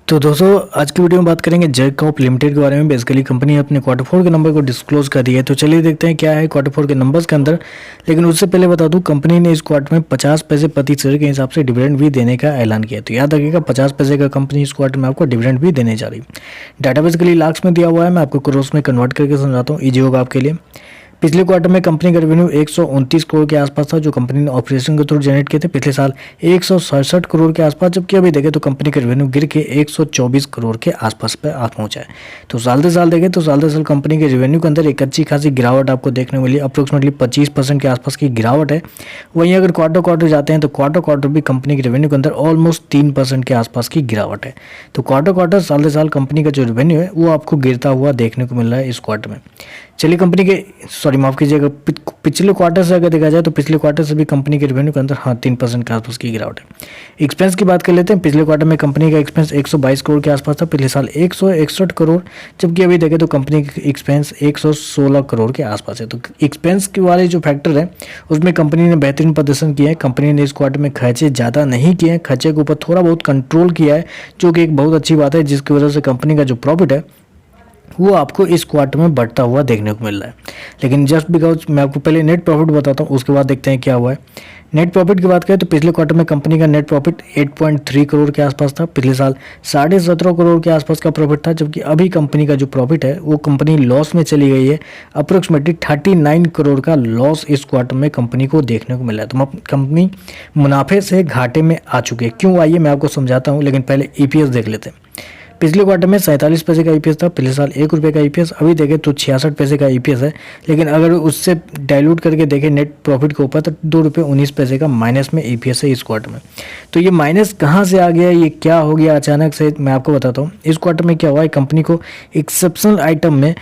तो दोस्तों आज की वीडियो में बात करेंगे जैक कॉर्प लिमिटेड के बारे में। बेसिकली कंपनी अपने क्वार्टर फोर के नंबर को डिस्क्लोज कर दिया है। तो चलिए देखते हैं क्या है क्वार्टर फोर के नंबर्स के अंदर। लेकिन उससे पहले बता दूं, कंपनी ने इस क्वार्टर में 50 पैसे प्रति शेयर के हिसाब से डिविडेंड भी देने का ऐलान किया। तो याद रखिएगा 50 पैसे का कंपनी इस क्वार्टर में आपको डिविडेंड भी देने जा रही है। डाटा बेसिकली लाख्स में दिया हुआ है, मैं आपको करोड़ में कन्वर्ट करके समझाता हूँ, ईजी होगा आपके लिए। पिछले क्वार्टर में कंपनी का रेवेन्यू 129 करोड़ के आसपास था, जो कंपनी ने ऑपरेशन के थ्रू जनरेट किए थे। पिछले साल 167 करोड़ के आसपास, जबकि अभी देखें तो कंपनी का रेवेन्यू गिर के 124 करोड़ के आसपास पे आ पहुंचा है। तो साल दर साल देखें तो साल दर साल कंपनी के रेवेन्यू के अंदर एक अच्छी खासी गिरावट आपको देखने को मिली। अप्रोक्सीमेटली 25% के आसपास की गिरावट है। वहीं अगर क्वार्टर जाते हैं तो क्वार्टर भी कंपनी के रेवेन्यू के अंदर ऑलमोस्ट 3% के आसपास की गिरावट है। तो क्वार्टर साल दर साल कंपनी का जो रेवेन्यू है वो आपको गिरता हुआ देखने को मिल रहा है इस क्वार्टर में। चलिए कंपनी के माफ कीजिएगा, पिछले क्वार्टर से अगर देखा जाए तो पिछले क्वार्टर से भी कंपनी के रेवेन्यू के अंदर 3% के आसपास की गिरावट है। एक्सपेंस की बात कर लेते हैं। पिछले क्वार्टर में कंपनी का एक्सपेंस 122 करोड़ के आसपास था, पिछले साल 161 करोड़, जबकि अभी देखें तो कंपनी का एक्सपेंस 116 करोड़ के आसपास है। तो एक्सपेंस के वाले जो फैक्टर है उसमें कंपनी ने बेहतरीन प्रदर्शन किया है। कंपनी ने इस क्वार्टर में खर्चे ज़्यादा नहीं किए हैं, खर्चे के ऊपर थोड़ा बहुत कंट्रोल किया है, जो कि एक बहुत अच्छी बात है, जिसकी वजह से कंपनी का जो प्रॉफिट है वो आपको इस क्वार्टर में बढ़ता हुआ देखने को मिल रहा है। लेकिन जस्ट बिकॉज मैं आपको पहले नेट प्रॉफिट बताता हूँ, उसके बाद देखते हैं क्या हुआ है। नेट प्रॉफिट की बात करें तो पिछले क्वार्टर में कंपनी का नेट प्रॉफिट 8.3 करोड़ के आसपास था। पिछले साल 17.5 करोड़ के आसपास का प्रॉफिट था, जबकि अभी कंपनी का जो प्रॉफिट है वो कंपनी लॉस में चली गई है। अप्रोक्सीमेटली 39 करोड़ का लॉस इस क्वार्टर में कंपनी को देखने को मिला है। तो कंपनी मुनाफे से घाटे में आ चुकी है। क्यों आई है मैं आपको समझाता हूँ, लेकिन पहले ईपीएस देख लेते हैं। पिछले क्वार्टर में 47 पैसे का ईपीएस था, पिछले साल 1 रुपये का ईपीएस, अभी देखें तो 66 पैसे का ईपीएस है। लेकिन अगर उससे डाइल्यूट करके देखें नेट प्रॉफिट के ऊपर तो 2 रुपये 19 पैसे का माइनस में ईपीएस है इस क्वार्टर में। तो ये माइनस कहाँ से आ गया, ये क्या हो गया अचानक से, मैं आपको बताता हूँ। इस क्वार्टर में क्या हुआ है, कंपनी को एक्सेप्शनल आइटम में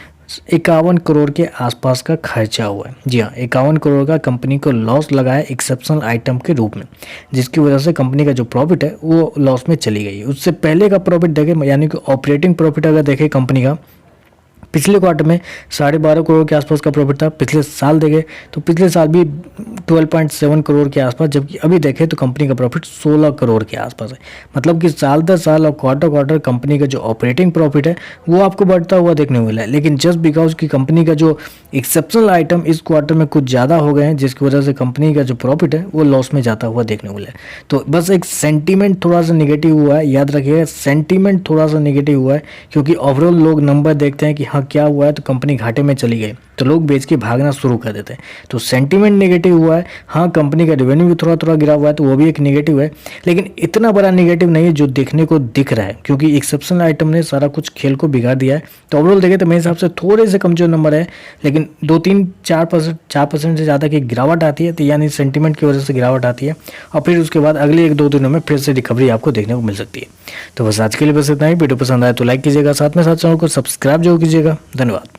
51 करोड़ के आसपास का खर्चा हुआ है। जी हाँ, 51 करोड़ का कंपनी को लॉस लगा है एक्सेप्शनल आइटम के रूप में, जिसकी वजह से कंपनी का जो प्रॉफिट है वो लॉस में चली गई है। उससे पहले का प्रॉफिट देखें, यानी कि ऑपरेटिंग प्रॉफिट अगर देखें कंपनी का, पिछले क्वार्टर में 12.5 करोड़ के आसपास का प्रॉफिट था। पिछले साल देखें तो पिछले साल भी 12.7 करोड़ के आसपास, जबकि अभी देखें तो कंपनी का प्रॉफिट 16 करोड़ के आसपास है। मतलब कि साल दर साल और क्वार्टर कंपनी का जो ऑपरेटिंग प्रॉफिट है वो आपको बढ़ता हुआ देखने को मिला है। लेकिन जस्ट बिकॉज की कंपनी का जो एक्सेप्शनल आइटम इस क्वार्टर में कुछ ज़्यादा हो गए हैं, जिसकी वजह से कंपनी का जो प्रॉफिट है वो लॉस में जाता हुआ देखने को मिला है। तो बस एक सेंटीमेंट थोड़ा सा निगेटिव हुआ है, याद रखिएगा सेंटीमेंट थोड़ा सा निगेटिव हुआ है, क्योंकि ओवरऑल लोग नंबर देखते हैं कि हाँ क्या हुआ है, तो कंपनी घाटे में चली गई तो लोग बेच के भागना शुरू कर देते हैं। तो सेंटीमेंट नेगेटिव हुआ है। हाँ, कंपनी का रेवेन्यू भी थोड़ा गिरा हुआ है, तो वो भी एक नेगेटिव है, लेकिन इतना बड़ा नेगेटिव नहीं है जो देखने को दिख रहा है, क्योंकि एक्सेप्शनल आइटम ने सारा कुछ खेल को बिगाड़ दिया है। तो ओवरऑल देखें तो मेरे हिसाब से थोड़े से कमजोर नंबर है, लेकिन 4% से ज़्यादा की गिरावट आती है, तो यानी सेंटीमेंट की वजह से गिरावट आती है, और फिर उसके बाद अगले 1-2 दिनों में फिर से रिकवरी आपको देखने को मिल सकती है। तो बस आज के लिए बस इतना ही। वीडियो पसंद आए तो लाइक कीजिएगा, साथ चैनल को सब्सक्राइब जरूर कीजिएगा। धन्यवाद।